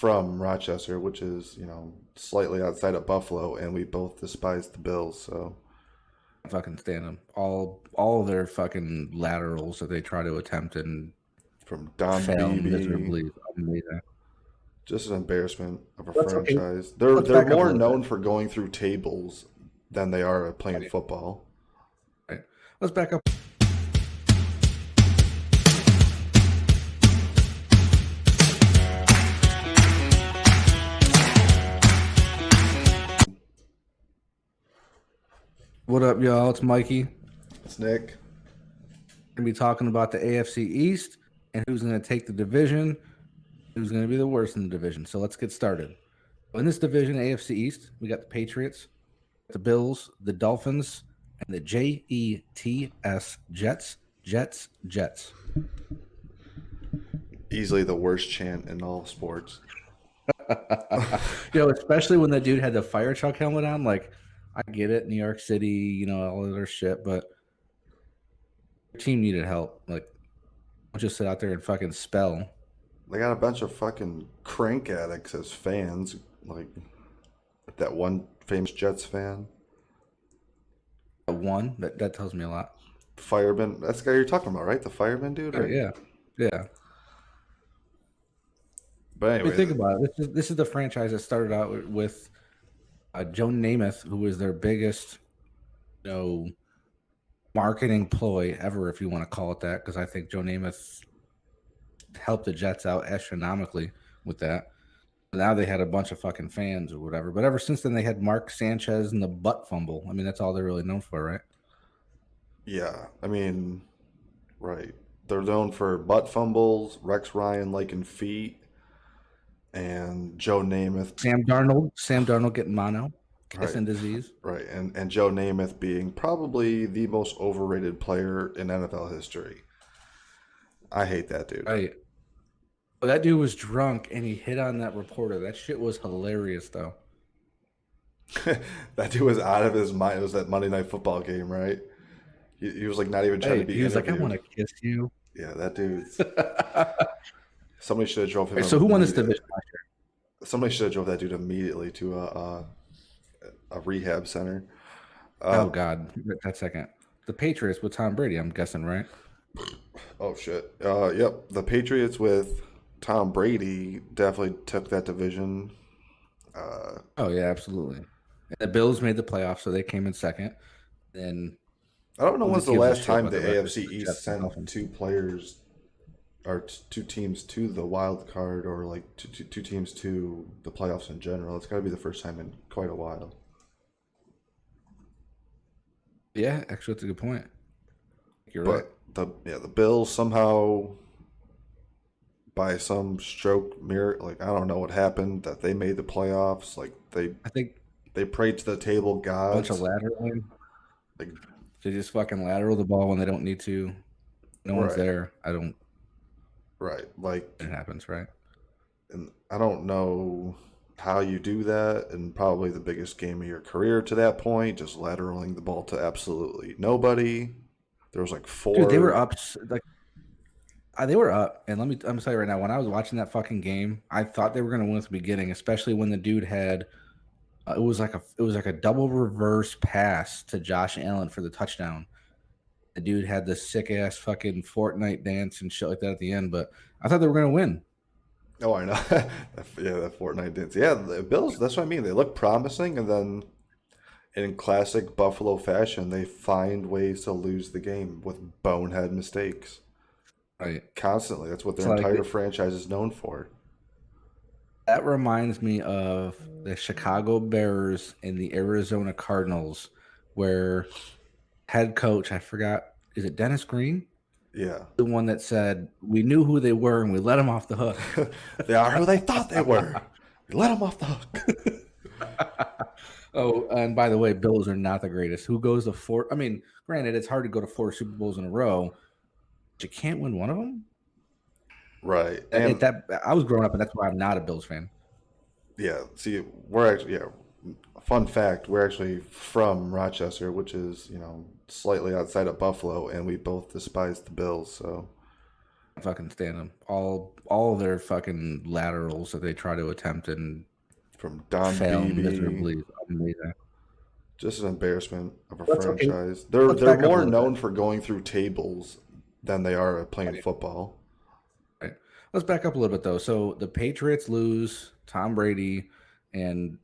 from Rochester, which is, slightly outside of Buffalo, and we both despise the Bills. So I fucking stand them. All of their fucking laterals that they try to attempt and from Don fail Beebe, miserably. Amazing. just an embarrassment of a Okay. franchise. They're Let's back up a more little known bit. for going through tables than they are at playing football. Right. Let's back up. What up, y'all? It's Mikey. It's Nick. We're going to be talking about the AFC East and who's going to take the division, who's going to be the worst in the division. So let's get started. In this division, AFC East, we got the Patriots, the Bills, the Dolphins, and the Jets, Jets. Easily the worst chant in all sports. Especially when that dude had the fire truck helmet on. Like, I get it, New York City, all of their shit, but your team needed help. Like, don't just sit out there and fucking spell. They got a bunch of fucking crank addicts as fans, like that one famous Jets fan. One that tells me a lot. Fireman, that's the guy you're talking about, right? The fireman dude, right? Yeah. But anyway, think about it. This is the franchise that started out with Joe Namath, who was their biggest, marketing ploy ever, if you want to call it that, because I think Joe Namath helped the Jets out astronomically with that. Now they had a bunch of fucking fans or whatever. But ever since then, they had Mark Sanchez and the butt fumble. I mean, that's all they're really known for, right? Yeah, I mean, right. They're known for butt fumbles, Rex Ryan liking feet, and Joe Namath. Sam Darnold getting mono, kissing disease. Right, and Joe Namath being probably the most overrated player in NFL history. I hate that dude. Right. Well, that dude was drunk and he hit on that reporter. That shit was hilarious, though. That dude was out of his mind. It was that Monday Night Football game, right? He was like not even trying to be. He was interviewed. like, "I want to kiss you." Yeah, that dude's. Somebody should have drove him. Hey, so who won this division last year? Somebody should have drove that dude immediately to a rehab center. Oh God, that second. The Patriots with Tom Brady, I'm guessing, right? Oh shit. Yep. The Patriots with Tom Brady definitely took that division. Oh yeah, absolutely. And the Bills made the playoffs, so they came in second. Then I don't know when's the last time the record AFC East sent two players or two teams to the wild card, or like two teams to the playoffs in general. It's got to be the first time in quite a while. Yeah, actually, that's a good point. You're right. The Bills somehow, by some stroke miracle, like I don't know what happened, that they made the playoffs. Like I think they prayed to the table gods. A bunch of lateraling. Like they just fucking lateral the ball when they don't need to. No one's there. I don't. Right, like it happens, right? And I don't know how you do that, and probably the biggest game of your career to that point, just lateraling the ball to absolutely nobody. There was like four. Dude, they were up. They were up, and I'm gonna tell you right now. When I was watching that fucking game, I thought they were gonna win at the beginning, especially when the dude had. It was like a double reverse pass to Josh Allen for the touchdown. The dude had the sick ass fucking Fortnite dance and shit like that at the end, but I thought they were gonna win. Oh, I know. Yeah, that Fortnite dance. Yeah, the Bills. That's what I mean. They look promising, and then in classic Buffalo fashion, they find ways to lose the game with bonehead mistakes. Right. Constantly. That's what their entire franchise is known for. That reminds me of the Chicago Bears and the Arizona Cardinals, where head coach, I forgot, is it Dennis Green? Yeah. The one that said, we knew who they were and we let them off the hook. They are who they thought they were. We let them off the hook. Oh, and by the way, Bills are not the greatest. Who goes to four? I mean, granted, it's hard to go to 4 Super Bowls in a row, but you can't win one of them. Right. And I was growing up, and that's why I'm not a Bills fan. Yeah. See, we're actually, fun fact, we're actually from Rochester, which is, slightly outside of Buffalo, and we both despise the Bills. So fucking stand them. All their fucking laterals that they try to attempt and from Don fail Beebe. miserably is amazing. Just an embarrassment of a Let's okay. franchise. They're Let's they're back up a more little bit. known for going through tables than they are at playing football. Right. Let's back up a little bit though. So the Patriots lose Tom Brady and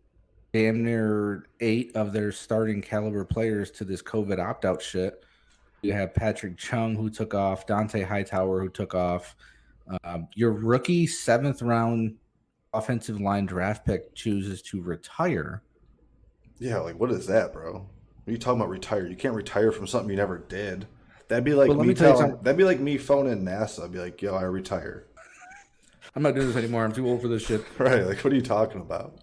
damn near 8 of their starting caliber players to this COVID opt out shit. You have Patrick Chung who took off, Dante Hightower who took off. Your rookie 7th round offensive line draft pick chooses to retire. Yeah, like what is that, bro? What are you talking about retire? You can't retire from something you never did. That'd be like But let me me tell you telling something. that'd be like me phoning NASA. I'd be like, yo, I retire. I'm not doing this anymore. I'm too old for this shit. Right, like what are you talking about?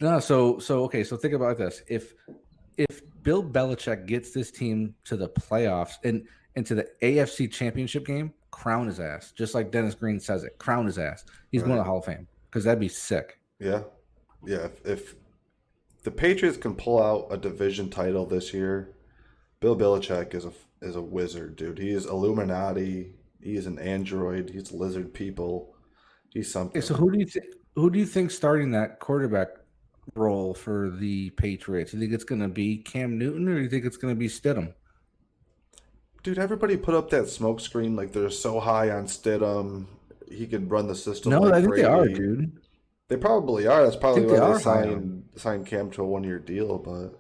No, so okay, so think about this. If Bill Belichick gets this team to the playoffs and to the AFC championship game, crown his ass. Just like Dennis Green says it. Crown his ass. He's going to Right. the Hall of Fame. Because that'd be sick. Yeah. Yeah. If the Patriots can pull out a division title this year, Bill Belichick is a wizard, dude. He is Illuminati. He is an android. He's lizard people. He's Okay, so something. who do you think starting that quarterback role for the Patriots? You think it's going to be Cam Newton or do you think it's going to be Stidham? Dude, everybody put up that smoke screen like they're so high on Stidham. He could run the system No, I like think they are, Brady. dude. They probably are. That's I probably think they why they are high on him. signed Cam to a 1 year deal. But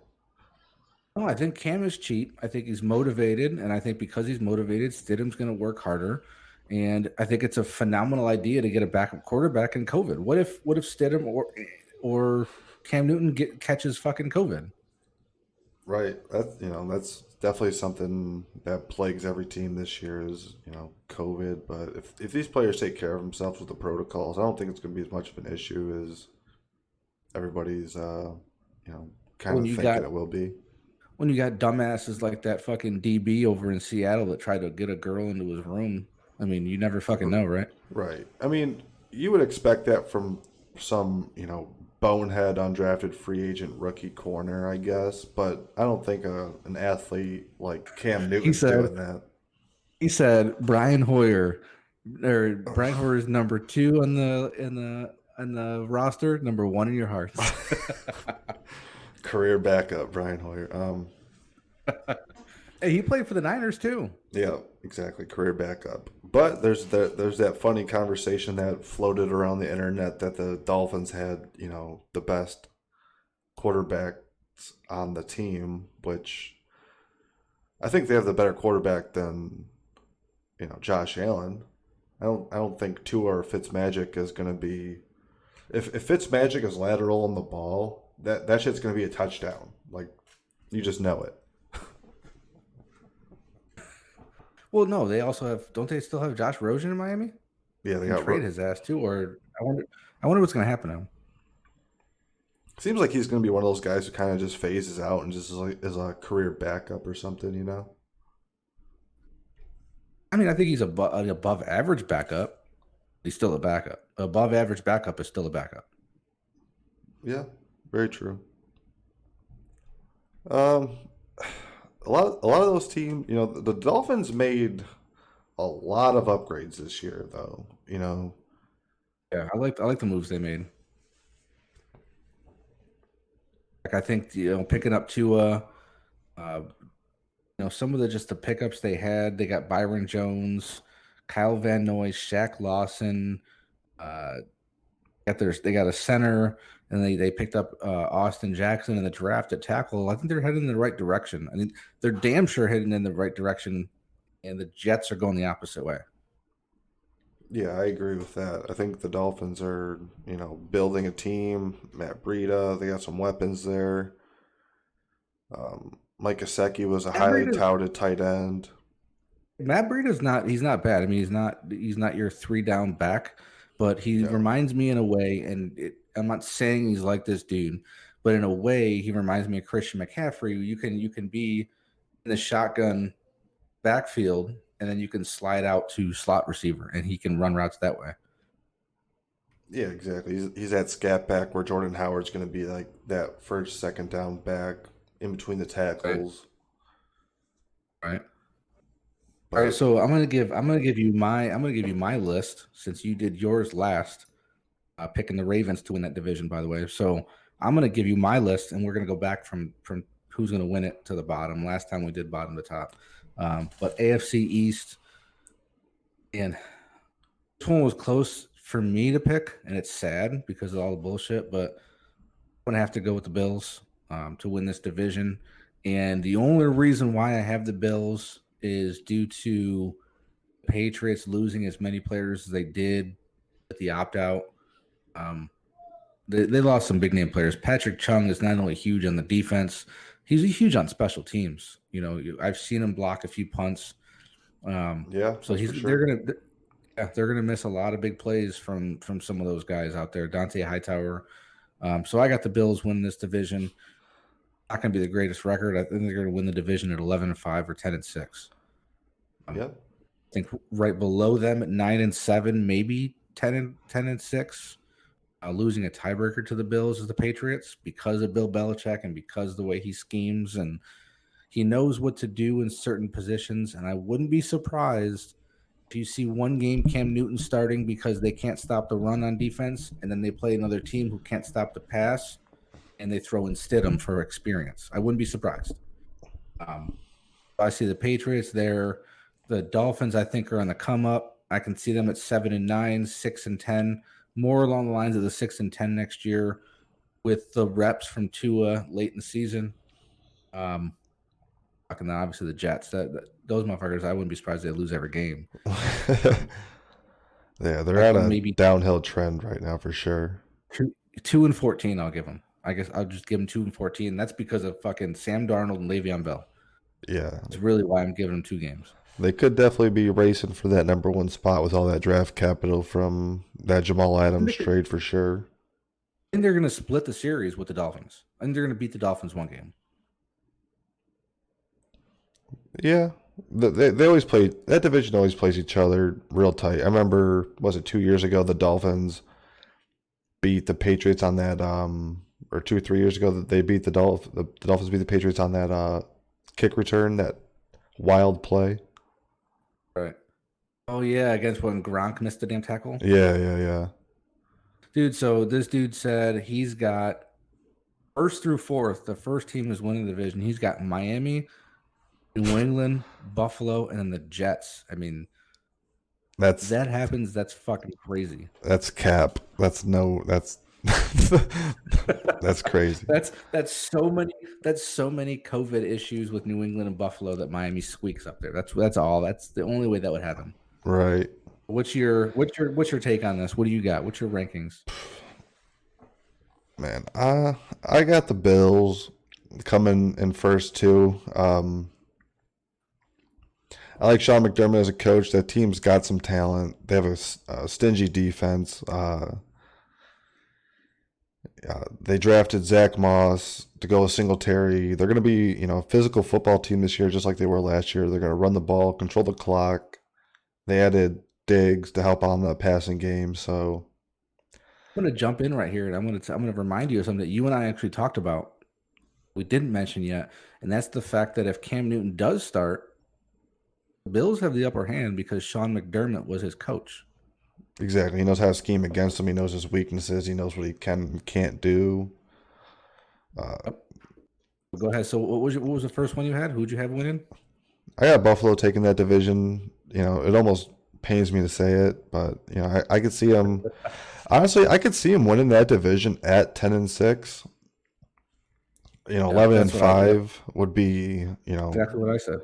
No, I think Cam is cheap. I think he's motivated, and I think because he's motivated, Stidham's going to work harder. And I think it's a phenomenal idea to get a backup quarterback in COVID. What if Stidham or Cam Newton catches fucking COVID? right, that's definitely something that plagues every team this year is COVID. But if these players take care of themselves with the protocols, I don't think it's going to be as much of an issue as everybody's kind When of you thinking got it will be. when you got dumbasses like that fucking DB over in Seattle that tried to get a girl into his room. I mean, you never fucking know, right? Right. I mean, you would expect that from some, bonehead undrafted free agent rookie corner, I guess. But I don't think an athlete like Cam He Newton's said doing that. he said Brian Hoyer is number 2 on the roster, number 1 in your hearts. Career backup, Brian Hoyer. Hey, he played for the Niners too. Yeah, exactly. Career backup. But there's that funny conversation that floated around the internet that the Dolphins had, the best quarterbacks on the team, which I think they have the better quarterback than Josh Allen. I don't think Tua or Fitzmagic is going to be. If Fitzmagic is lateral on the ball, that shit's going to be a touchdown. Like you just know it. Well, no, they also have. Don't they still have Josh Rosen in Miami? Yeah, they Can got. trade his ass too, or I wonder what's going to happen to him. Seems like he's going to be one of those guys who kind of just phases out and just is a career backup or something. I mean, I think he's an above average backup. He's still a backup. Above average backup is still a backup. Yeah, very true. Um, a lot of those teams, the Dolphins made a lot of upgrades this year, though. Yeah, I like the moves they made. Like I think picking up Tua, uh, some of the pickups they had. They got Byron Jones, Kyle Van Noy, Shaq Lawson. Uh, they got a center, and they picked up Austin Jackson in the draft at tackle. I think they're heading in the right direction. I mean, they're damn sure heading in the right direction, and the Jets are going the opposite way. Yeah, I agree with that. I think the Dolphins are, building a team. Matt Breida, they got some weapons there. Mike Gesicki was a Matt highly Breida, touted tight end. Matt Breida's not. He's not bad. I mean, he's not your 3 down back, but he Yeah, reminds me in a way. And I'm not saying he's like this dude, but in a way, he reminds me of Christian McCaffrey. You can be in the shotgun backfield, and then you can slide out to slot receiver, and he can run routes that way. yeah, exactly. He's that scat back where Jordan Howard's going to be like that first, second down back in between the Right. tackles. Right. All right, But so I'm gonna give you my list since you did yours last, picking the Ravens to win that division, by the way. So I'm gonna give you my list, and we're gonna go back from who's gonna win it to the bottom. Last time we did bottom to top, but AFC East, and this one was close for me to pick, and it's sad because of all the bullshit. But I'm gonna have to go with the Bills to win this division, and the only reason why I have the Bills is due to Patriots losing as many players as they did with the opt out. Um, they lost some big name players. Patrick Chung is not only huge on the defense, he's huge on special teams. You know, I've seen him block a few punts. yeah, So that's for they're gonna miss a lot of big plays from some of those guys out there. Dante Hightower. So I got the Bills winning this division. Not gonna be the greatest record. I think they're gonna win the division at 11-5 or 10-6. Yeah. I think right below them at 9-7, maybe 10-6. Losing a tiebreaker to the Bills is the Patriots because of Bill Belichick and because of the way he schemes, and he knows what to do in certain positions. And I wouldn't be surprised if you see one game Cam Newton starting because they can't stop the run on defense, and then they play another team who can't stop the pass, and they throw in Stidham for experience. I wouldn't be surprised. I see the Patriots there. The Dolphins, I think, are on the come up. I can see them at 7-9, 6-10, more along the lines of the 6-10 next year, with the reps from Tua late in the season. And obviously the Jets. Those motherfuckers, I wouldn't be surprised they lose every game. Yeah, they're at a Maybe downhill trend right now for sure. 2-14. I'll give them. I guess I'll just give them 2-14. That's because of fucking Sam Darnold and Le'Veon Bell. Yeah, That's really why I'm giving them 2 games. they could definitely be racing for that number one spot with all that draft capital from that Jamal Adams trade for sure. And they're going to split the series with the Dolphins. And they're going to beat the Dolphins one game. Yeah, they always play that division. Always plays each other real tight. I remember, was it 2 years ago the Dolphins beat the Patriots on that or 2 or 3 years ago that they beat the Dolphins beat the Patriots on that kick return, that wild play. Right. Oh, yeah, against when Gronk missed the damn tackle. Yeah. Dude, so this dude said he's got first through fourth, the first team is winning the division. He's got Miami, New England, Buffalo, and then the Jets. I mean, that happens, that's fucking crazy. That's cap. That's that's crazy. That's so many COVID issues with New England and Buffalo that Miami squeaks up there. That's all. That's the only way that would happen. Right. What's your take on this? What do you got? What's your rankings? Man, I got the Bills coming in first too. I like Sean McDermott as a coach. That team's got some talent. They have a stingy defense. They drafted Zach Moss to go with Singletary. They're going to be, a physical football team this year, just like they were last year. They're going to run the ball, control the clock. They added Diggs to help on the passing game. So I'm going to jump in right here, and I'm going to remind you of something that you and I actually talked about. We didn't mention yet, and that's the fact that if Cam Newton does start, the Bills have the upper hand because Sean McDermott was his coach. Exactly. He knows how to scheme against him. He knows his weaknesses. He knows what he can and can't do. Go ahead. So what was the first one you had? Who'd you have winning? I got Buffalo taking that division. It almost pains me to say it, but I could see him. Honestly, I could see him winning that division at 10-6. 11-5 would be exactly what I said.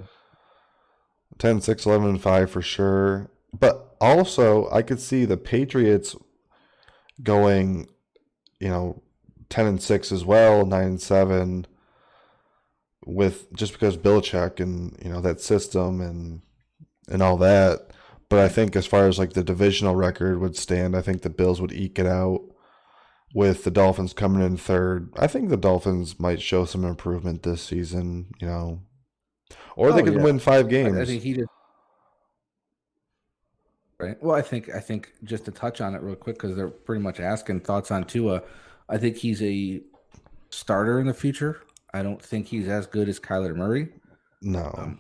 10-6, 11-5 for sure. But also, I could see the Patriots going, 10-6 as well, 9-7, with just because Belichick and that system and all that. But I think as far as like the divisional record would stand, I think the Bills would eke it out with the Dolphins coming in third. I think the Dolphins might show some improvement this season, or they could win 5 games. I think he did. Right. Well, I think just to touch on it real quick because they're pretty much asking thoughts on Tua. I think he's a starter in the future. I don't think he's as good as Kyler Murray. No.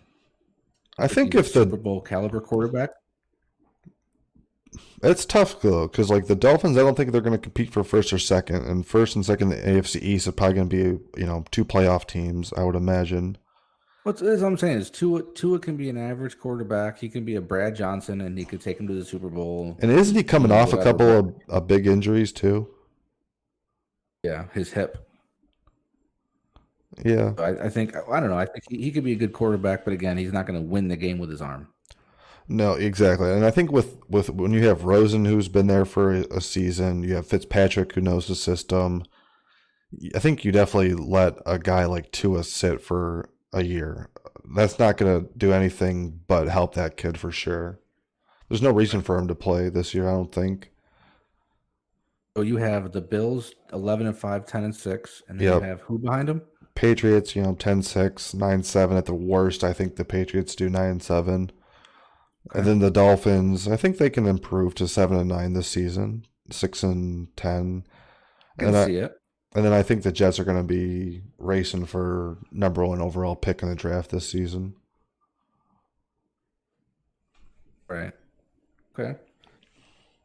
I Like think he's a if Super the Bowl caliber quarterback. it's tough though, because like the Dolphins, I don't think they're going to compete for first or second, and first and second, the AFC East are probably going to be two playoff teams, I would imagine. What I'm saying is Tua can be an average quarterback. He can be a Brad Johnson, and he could take him to the Super Bowl. And isn't he coming Do off a whatever, couple but of big injuries too? yeah, his hip. Yeah. I think I don't know. I think he could be a good quarterback, but again, he's not going to win the game with his arm. No, exactly. And I think with when you have Rosen who's been there for a season, you have Fitzpatrick who knows the system. I think you definitely let a guy like Tua sit for a year. That's not going to do anything but help that kid for sure. There's no reason for him to play this year, I don't think. So you have the Bills 11-5, 10-6, and then you Yep. have who behind them? Patriots, 10-6, 9-7 at the worst. I think the Patriots do 9-7. And Okay, then the Dolphins, I think they can improve to 7-9 this season, 6-10. I can And I see it. and then I think the Jets are going to be racing for #1 overall pick in the draft this season. Right. Okay.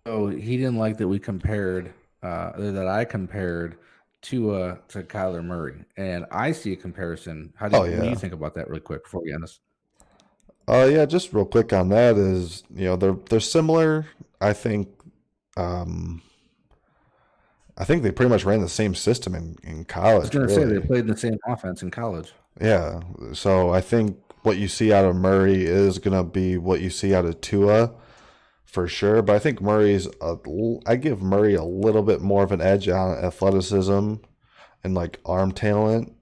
So he didn't like that we compared, that I compared to Kyler Murray, and I see a comparison. Oh What do you yeah. think about that, really quick, before we end this? Yeah, just real quick on that is, they're similar. I think um I think they pretty much ran the same system in I was college, going to say they really. played in the same offense in college. Yeah. So I think what you see out of Murray is going to be what you see out of Tua for sure. But I think I give Murray a little bit more of an edge on athleticism and like arm talent.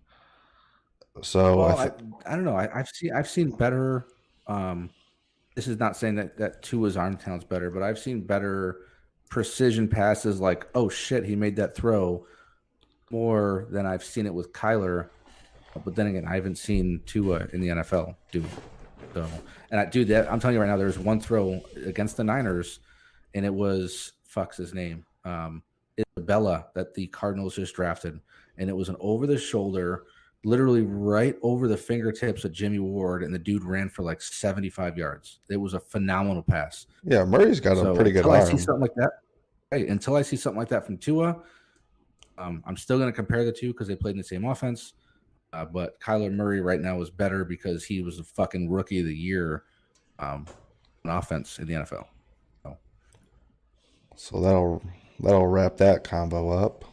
So Well, I don't know. I've seen better. Um, this is not saying that Tua's arm talent's better, but I've seen better precision passes. Like, oh shit, he made that throw more than I've seen it with Kyler. But then again, I haven't seen Tua in the NFL do it. So, and I do that. I'm telling you right now, there's one throw against the Niners, and it was fuck's his name, Isabella, that the Cardinals just drafted, and it was an over the shoulder, literally right over the fingertips of Jimmy Ward, and the dude ran for like 75 yards. It was a phenomenal pass. yeah, Murray's got a So pretty good until I see arm. something like that, hey, until I see something like that from Tua, I'm still going to compare the two because they played in the same offense. But Kyler Murray right now is better because he was the fucking rookie of the year on offense in the NFL. So, So that'll wrap that combo up.